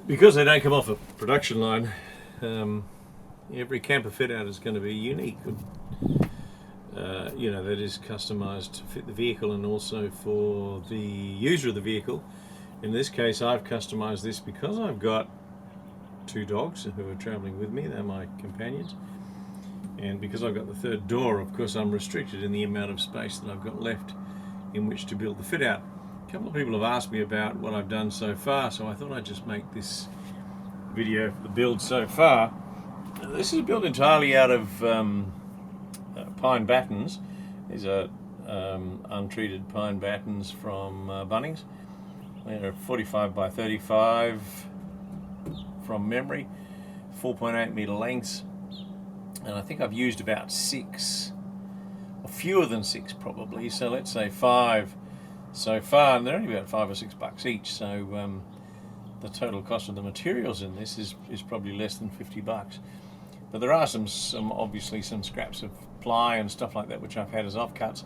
Because they don't come off a production line, every camper fit out is going to be unique. That is customized to fit the vehicle and also for the user of the vehicle. In this case, I've customized this because I've got two dogs who are traveling with me. They're my companions. And because I've got the third door, of course, I'm restricted in the amount of space that I've got left in which to build the fit out. A couple of people have asked me about what I've done so far, so I thought I'd just make this video for the build so far. This is built entirely out of pine battens. These are untreated pine battens from Bunnings. They're 45 by 35 from memory, 4.8 meter lengths, and I think I've used about 6, or fewer than 6 probably, so let's say 5 so far, and they're only about $5 or $6 each, so the total cost of the materials in this is probably less than $50. But there are obviously some scraps of ply and stuff like that which I've had as offcuts,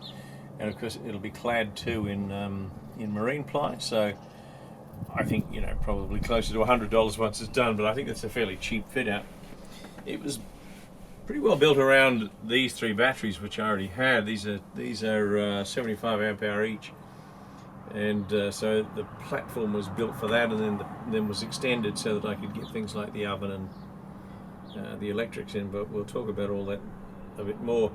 and of course it'll be clad too in marine ply, so I think probably closer to $100 once it's done, but I think it's a fairly cheap fit out. It was pretty well built around these 3 batteries which I already had. These are 75 amp hour each, and so the platform was built for that, and then was extended so that I could get things like the oven and the electrics in, but we'll talk about all that a bit more.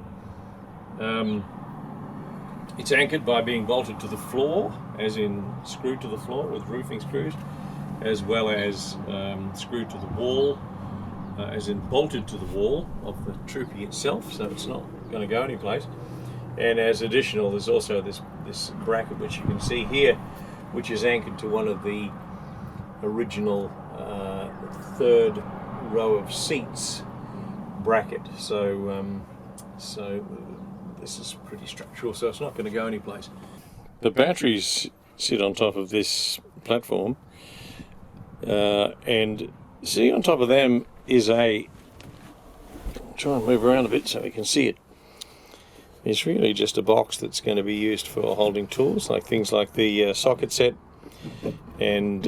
It's anchored by being bolted to the floor, as in screwed to the floor with roofing screws, as well as screwed to the wall, as in bolted to the wall of the Troopy itself, so it's not going to go anyplace. And as additional, there's also this bracket which you can see here, which is anchored to one of the original third row of seats bracket. So this is pretty structural, so it's not going to go anyplace. The batteries sit on top of this platform, and sitting on top of them is try and move around a bit so we can see it. It's really just a box that's going to be used for holding tools, like things like the socket set and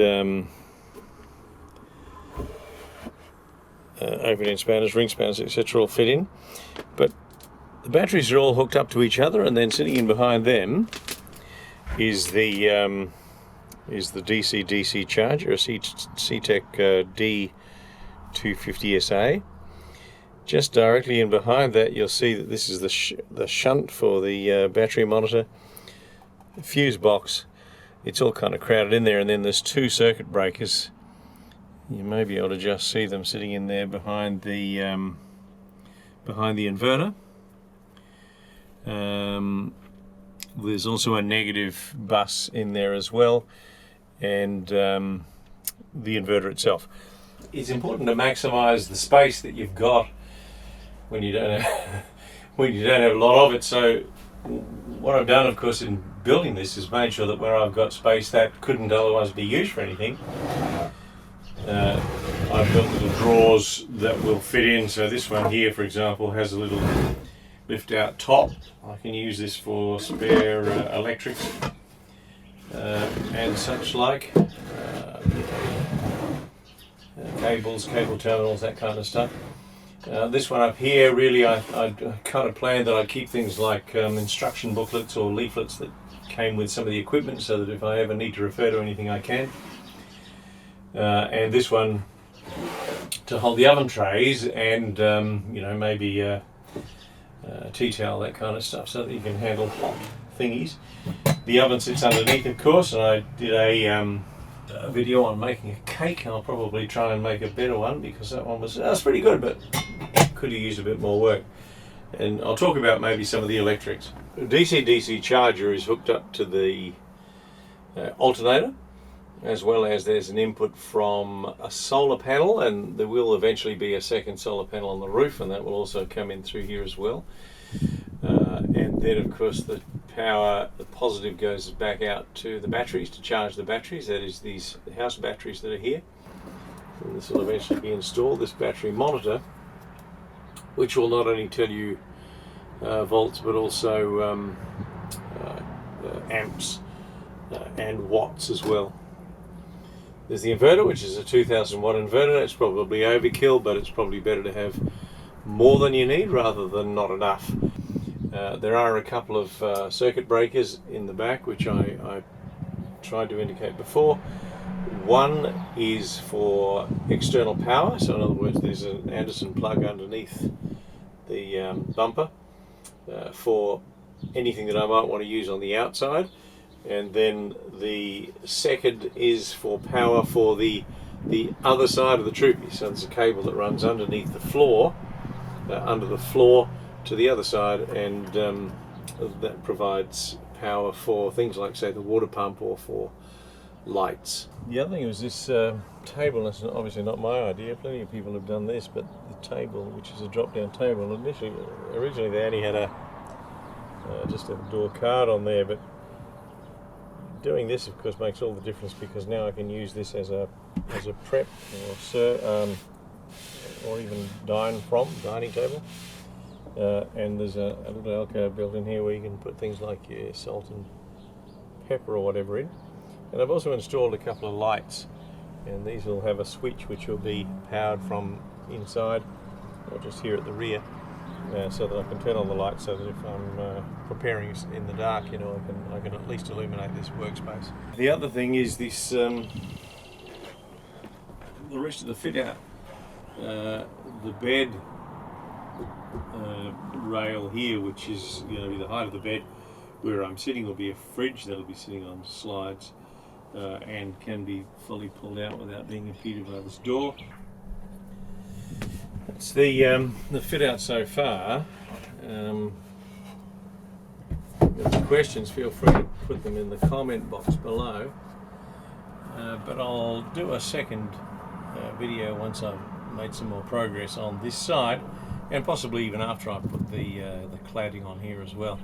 open-end spanners, ring spanners, etc. all fit in. But the batteries are all hooked up to each other, and then sitting in behind them is the DC-DC charger, a CTEC D250SA. Just directly in behind that, you'll see that this is the shunt for the battery monitor, fuse box. It's all kind of crowded in there, and then there's 2 circuit breakers. You may be able to just see them sitting in there behind the inverter. There's also a negative bus in there as well, and the inverter itself. It's important to maximize the space that you've got when you don't have a lot of it. So what I've done, of course, in building this is made sure that where I've got space that couldn't otherwise be used for anything, I've built little drawers that will fit in. So this one here, for example, has a little lift out top. I can use this for spare electrics and such like, cables, cable terminals, that kind of stuff. This one up here, really I kind of planned that I'd keep things like instruction booklets or leaflets that came with some of the equipment, so that if I ever need to refer to anything I can. And this one to hold the oven trays and maybe tea towel, that kind of stuff, so that you can handle hot thingies. The oven sits underneath, of course, and I did a video on making a cake. I'll probably try and make a better one, because that one was pretty good, but could have used a bit more work. And I'll talk about maybe some of the electrics. The DC-DC charger is hooked up to the alternator, as well as there's an input from a solar panel, and there will eventually be a second solar panel on the roof, and that will also come in through here as well. And then, of course, the power, the positive, goes back out to the batteries to charge the batteries. That is these house batteries that are here. And this will eventually be installed, this battery monitor, which will not only tell you volts, but also amps and watts as well. There's the inverter, which is a 2000 watt inverter. It's probably overkill, but it's probably better to have more than you need rather than not enough. There are a couple of circuit breakers in the back, which I tried to indicate before. One is for external power, so in other words there's an Anderson plug underneath the bumper for anything that I might want to use on the outside, and then the second is for power for the other side of the Troopy. So there's a cable that runs underneath the floor, under the floor to the other side, and that provides power for things like, say, the water pump or for lights. The other thing was this table. That's obviously not my idea. Plenty of people have done this, but the table, which is a drop-down table, originally they only had just a door card on there, but doing this, of course, makes all the difference, because now I can use this as a prep or even dining table. And there's a little alcove built in here where you can put things like your salt and pepper or whatever in. And I've also installed a couple of lights, and these will have a switch which will be powered from inside or just here at the rear, so that I can turn on the lights, so that if I'm preparing in the dark, you know, I can at least illuminate this workspace. The other thing is this, the rest of the fit out. The bed rail here, which is going to be the height of the bed, where I'm sitting, will be a fridge that'll be sitting on slides and can be fully pulled out without being impeded by this door. That's the fit out so far. If you have questions, feel free to put them in the comment box below. But I'll do a second video once I've made some more progress on this side, and possibly even after I put the cladding on here as well.